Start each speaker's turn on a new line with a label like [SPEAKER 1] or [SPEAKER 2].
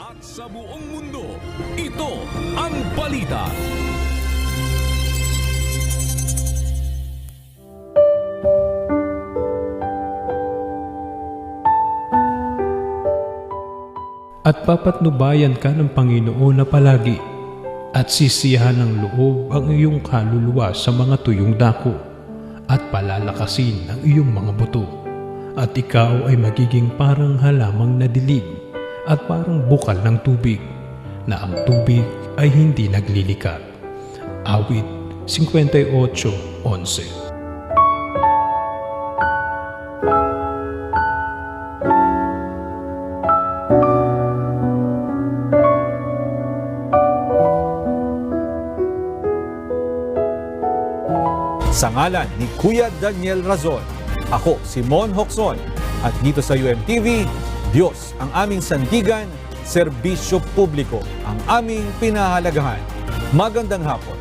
[SPEAKER 1] At sa buong mundo, ito ang balita.
[SPEAKER 2] At papatnubayan ka ng Panginoon na palagi, at sisiyahan ng loob ang iyong kaluluwa sa mga tuyong dako, at palalakasin ang iyong mga buto. At ikaw ay magiging parang halamang na dilig, at parang bukal ng tubig, na ang tubig ay hindi naglilikat. Awit 58:11.
[SPEAKER 3] Sa ngalan ni Kuya Daniel Razon, ako si Mon Hocson at dito sa UMTV, Diyos ang aming sandigan, serbisyo publiko ang aming pinahalagahan. Magandang hapon.